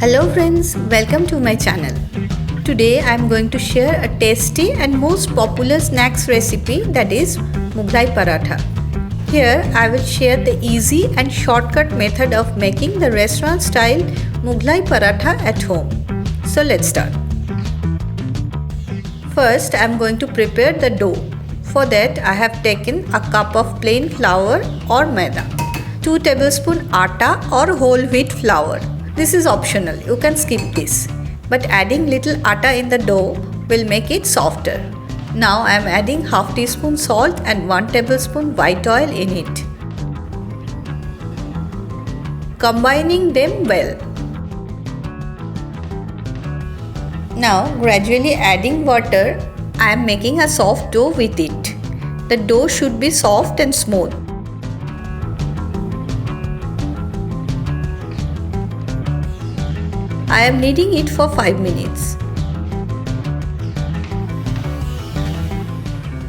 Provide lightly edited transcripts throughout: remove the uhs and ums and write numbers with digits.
Hello friends, welcome to my channel. Today I am going to share a tasty and most popular snacks recipe, that is Mughlai Paratha. Here I will share the easy and shortcut method of making the restaurant style Mughlai Paratha at home. So let's start. First I am going to prepare the dough. For that I have taken a cup of plain flour or maida, 2 tablespoons atta or whole wheat flour. This is optional, you can skip this. But adding little atta in the dough will make it softer. Now I am adding half teaspoon salt and 1 tablespoon white oil in it. Combining them well. Now gradually adding water, I am making a soft dough with it. The dough should be soft and smooth. I am kneading it for 5 minutes.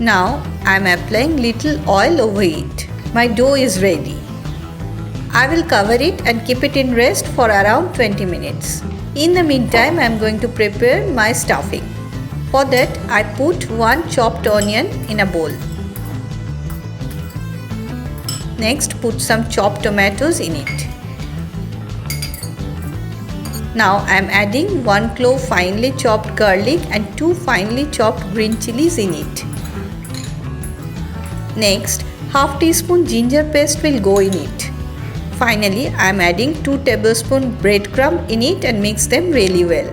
Now I am applying little oil over it. My dough is ready. I will cover it and keep it in rest for around 20 minutes. In the meantime, I am going to prepare my stuffing. For that, I put 1 chopped onion in a bowl. Next, put some chopped tomatoes in it. Now I am adding 1 clove finely chopped garlic and 2 finely chopped green chilies in it. Next, half teaspoon ginger paste will go in it. Finally, I am adding 2 tablespoons breadcrumb in it and mix them really well.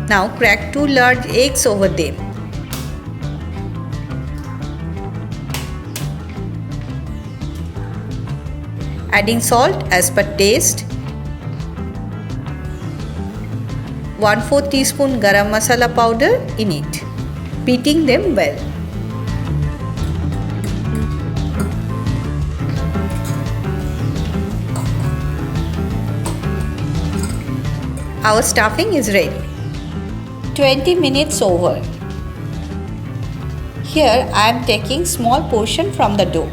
Now crack 2 large eggs over them. Adding salt as per taste, 1/4 teaspoon garam masala powder in it, beating them well. Our stuffing is ready. 20 minutes over. Here I am taking small portion from the dough.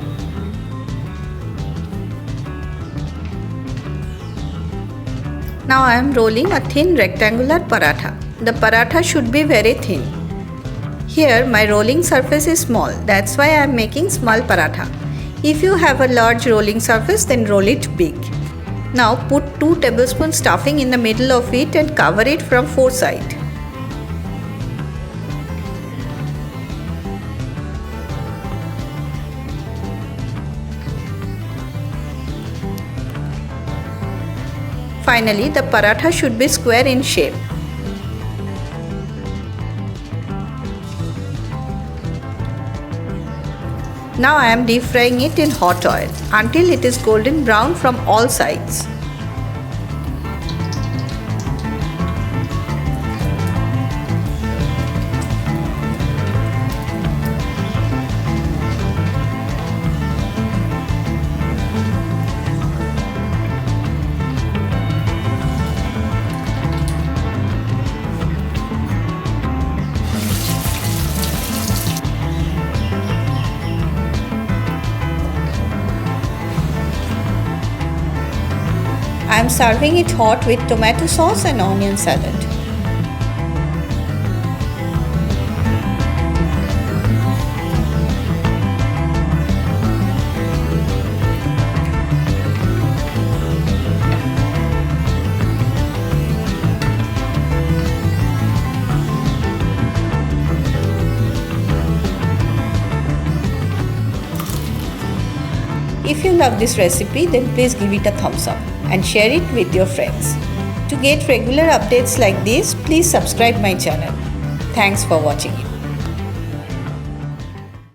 Now I am rolling a thin rectangular paratha. The paratha should be very thin. Here my rolling surface is small, that's why I am making small paratha. If you have a large rolling surface, then roll it big. Now put 2 tablespoons stuffing in the middle of it and cover it from 4 sides. Finally, the paratha should be square in shape. Now I am deep frying it in hot oil until it is golden brown from all sides. I am serving it hot with tomato sauce and onion salad. If you love this recipe, then please give it a thumbs up and share it with your friends. To get regular updates like this, please subscribe my channel. Thanks for watching it.